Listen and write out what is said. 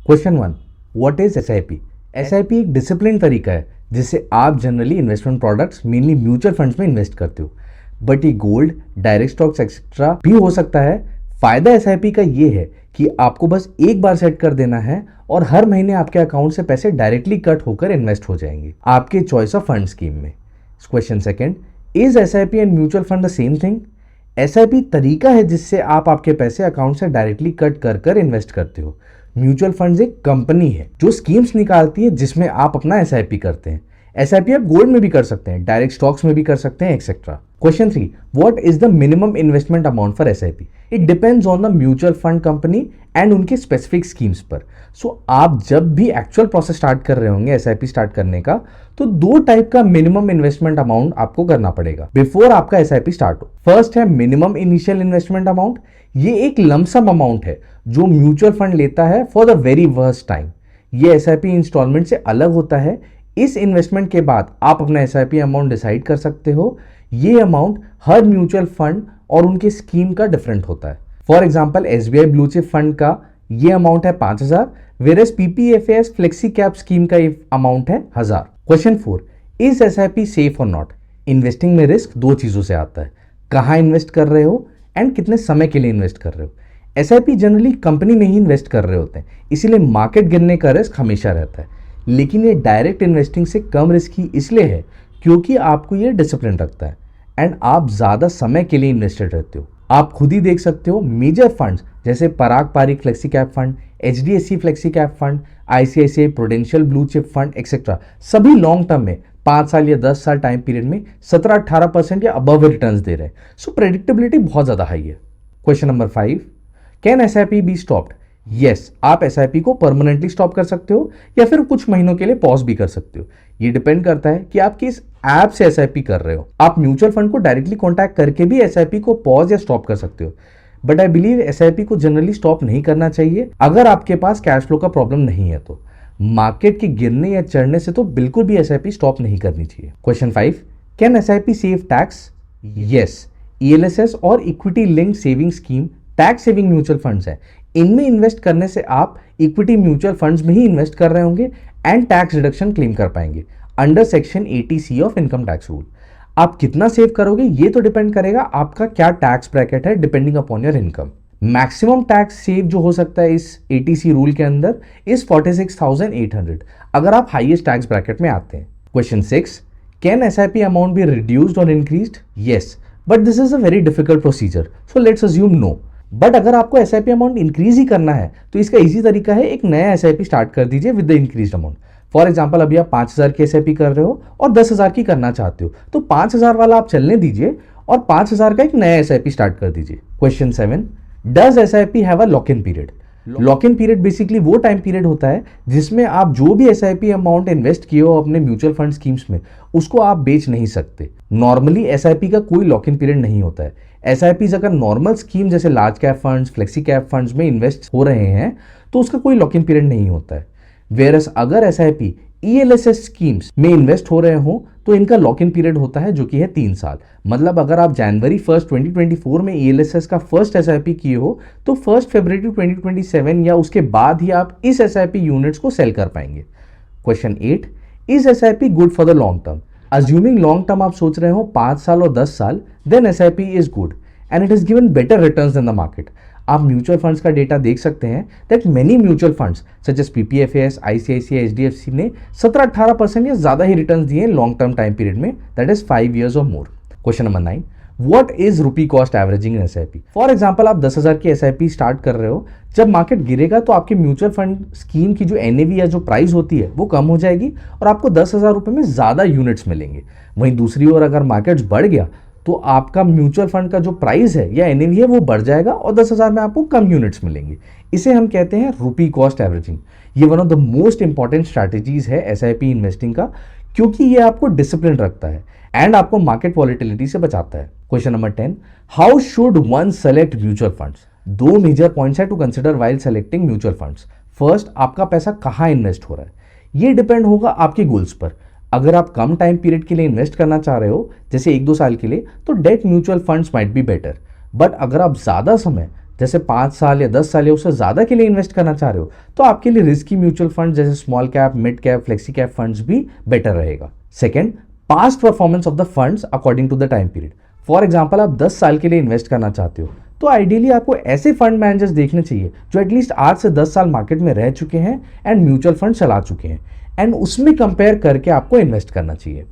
Question 1, what is SIP? SIP एक discipline तरीका है जिससे आप generally investment products mainly mutual funds में इन्वेस्ट करते हो, बट ये गोल्ड, डायरेक्ट स्टॉक्स एक्सेट्रा भी हो सकता है। फायदा एसआईपी का ये है कि आपको बस एक बार सेट कर देना है और हर महीने आपके अकाउंट से पैसे डायरेक्टली कट होकर इन्वेस्ट हो जाएंगे आपके चॉइस ऑफ फंड स्कीम में। Question second, is SIP and mutual fund the same thing? SIP तरीका है जिससे आप आपके पैसे अकाउंट से डायरेक्टली कट कर कर इन्वेस्ट करते हो। म्यूचुअल फंड्स एक कंपनी है जो स्कीम्स निकालती है जिसमें आप अपना एसआईपी करते हैं। एसआईपी आप गोल्ड में भी कर सकते हैं, डायरेक्ट स्टॉक्स में भी कर सकते हैं, etcetera. Question 3, what is the minimum investment amount for SIP? It depends on the mutual fund company and उनके स्पेसिफिक स्कीम्स पर। सो आप जब भी एक्चुअल प्रोसेस स्टार्ट कर रहे होंगे एसआईपी स्टार्ट करने का, तो दो टाइप का मिनिमम इन्वेस्टमेंट अमाउंट आपको करना पड़ेगा बिफोर आपका एसआईपी स्टार्ट हो। फर्स्ट है मिनिमम इनिशियल इन्वेस्टमेंट अमाउंट। ये एक लमसम अमाउंट है जो म्यूचुअल फंड लेता है for the very worst time. ये एसआईपी इंस्टॉलमेंट से अलग होता है। इस इन्वेस्टमेंट के बाद आप अपना एसआईपी अमाउंट डिसाइड कर सकते हो। ये अमाउंट हर म्यूचुअल फंड और उनके स्कीम का डिफरेंट होता है। For example SBI blue chip fund का ये अमाउंट है 5,000, वेरेस पीपीएफएस फ्लेक्सी कैप स्कीम का अमाउंट है 1,000। क्वेश्चन 4, इज एसआईपी सेफ और नॉट? इन्वेस्टिंग में रिस्क दो चीजों से आता है, कहाँ इन्वेस्ट कर रहे हो एंड कितने समय के लिए इन्वेस्ट कर रहे हो। एसआईपी जनरली कंपनी में ही इन्वेस्ट कर रहे होते हैं, इसीलिए मार्केट गिरने का रिस्क हमेशा रहता है। लेकिन ये डायरेक्ट इन्वेस्टिंग से कम रिस्की इसलिए है क्योंकि आपको ये डिसिप्लिन रखता है एंड आप ज़्यादा समय के लिए इन्वेस्टेड रहते हो। आप खुद ही देख सकते हो मेजर फंड्स जैसे Parag Parikh flexi cap fund, HDFC flexi cap fund, ICICI Prudential blue chip fund etcetera, सभी लॉन्ग टर्म में 5 साल या 10 साल टाइम पीरियड में 17-18% या अबव रिटर्न्स दे रहे हैं। सो प्रेडिक्टेबिलिटी बहुत ज़्यादा हाई है। Question number 5, can SIP be stopped? Yes, आप एसआईपी को परमानेंटली स्टॉप कर सकते हो या फिर कुछ महीनों के लिए पॉज भी कर सकते हो। ये डिपेंड करता है कि आप किस ऐप से एसआईपी कर रहे हो। आप म्यूचुअल फंड को डायरेक्टली कॉन्टैक्ट करके भी एसआईपी को पॉज या स्टॉप कर सकते हो, बट आई बिलीव एसआईपी को जनरली स्टॉप नहीं करना चाहिए अगर आपके पास कैश फ्लो का प्रॉब्लम नहीं है तो। मार्केट के गिरने या चढ़ने से तो बिल्कुल भी एसआईपी स्टॉप नहीं करनी चाहिए। Question 5, can SIP save tax? Yes, ELSS और equity linked saving scheme tax saving mutual funds है। इनमें इन्वेस्ट करने से आप इक्विटी म्यूचुअल फंड्स में ही इन्वेस्ट कर रहे होंगे एंड टैक्स रिडक्शन क्लेम कर पाएंगे under section 80C of income tax rule. आप कितना सेव करोगे ये तो डिपेंड करेगा आपका क्या टैक्स ब्रैकेट है depending upon your income. Maximum tax save जो हो सकता है इस 80C रूल के अंदर इस 46,800 अगर आप हाईएस्ट टैक्स ब्रैकेट में आते हैं। Question 6, can SIP amount be reduced और increased? Yes, but this is a very difficult procedure, so let's assume no. But अगर आपको एसआईपी अमाउंट इंक्रीज ही करना है तो इसका इजी तरीका है, एक नया एसआईपी स्टार्ट कर दीजिए with the increased amount. For example अभी आप 5,000 की एसआईपी कर रहे हो और 10,000 की करना चाहते हो, तो 5,000 वाला आप चलने दीजिए और 5,000 का एक नया एसआईपी स्टार्ट कर दीजिए। Question 7, does SIP have a lock in period? Lock in period basically वो टाइम पीरियड होता है जिसमें आप जो भी एसआईपी अमाउंट इन्वेस्ट किए हो अपने म्यूचुअल फंड स्कीम्स में उसको आप बेच नहीं सकते। नॉर्मली एसआईपी का कोई लॉक इन पीरियड नहीं होता है। एसआईपीज अगर नॉर्मल स्कीम जैसे large cap funds, flexi cap funds में इन्वेस्ट हो रहे हैं तो उसका कोई लॉक इन पीरियड नहीं होता है। वेरस अगर एसआईपी ईएलएसएस स्कीम्स में इन्वेस्ट हो रहे हो तो इनका लॉक इन पीरियड होता है जो कि है 3 साल। मतलब अगर आप जनवरी 1, 2024 में ईएलएसएस का फर्स्ट एसआईपी किए हो तो 1 फरवरी 2027 या उसके बाद ही आप इस एसआईपी यूनिट्स को सेल कर पाएंगे। Question 8, is SIP good for the long term? Assuming long term आप सोच रहे हो 5 साल और 10 साल, then SIP is good and it is given better returns than the market. आप म्यूचुअल फंड्स का डेटा देख सकते हैं that many mutual funds such as PPFS, ICICI, HDFC ने 17-18% या ज्यादा ही रिटर्न्स दिए लॉन्ग टर्म टाइम पीरियड में, दैट इज 5 years और more. Question number 9, what is rupee cost averaging in SIP? For example आप 10,000 की एसआईपी स्टार्ट कर रहे हो, जब मार्केट गिरेगा तो आपके म्यूचुअल फंड स्कीम की जो एनएवी या जो प्राइस होती है वो कम हो जाएगी और आपको 10,000 रुपए में ज्यादा यूनिट्स मिलेंगे। वहीं दूसरी ओर अगर मार्केट्स बढ़ गया तो आपका म्यूचुअल फंड का जो प्राइस है या एनएवी है वो बढ़ जाएगा और 10,000 में आपको कम यूनिट्स मिलेंगे। इसे हम कहते हैं रुपी कॉस्ट एवरेजिंग। ये one of the most important strategies है एसआईपी इन्वेस्टिंग का, क्योंकि ये आपको डिसिप्लिन रखता है एंड आपको मार्केट वॉलेटिलिटी से बचाता है। Question number 10, how should one select mutual funds? 2 major points है to consider while selecting mutual funds. First, आपका पैसा कहाँ इन्वेस्ट हो रहा है, ये डिपेंड होगा आपके गोल्स पर। अगर आप कम टाइम पीरियड के लिए इन्वेस्ट करना चाह रहे हो जैसे 1-2 साल के लिए, तो debt mutual funds might be better. But अगर आप ज़्यादा समय जैसे 5 साल या 10 साल या उससे ज़्यादा के लिए इन्वेस्ट करना चाह रहे हो तो आपके लिए रिस्की म्यूचुअल फंड जैसे small cap, mid cap, flexi cap funds भी बेटर रहेगा। Second, past performance of the funds according to the time period. For example आप 10 साल के लिए इन्वेस्ट करना चाहते हो तो आइडियली आपको ऐसे फंड मैनेजर्स देखने चाहिए जो एटलीस्ट 8 से 10 साल मार्केट में रह चुके हैं एंड म्यूचुअल फंड चला चुके हैं, एंड उसमें कंपेयर करके आपको इन्वेस्ट करना चाहिए।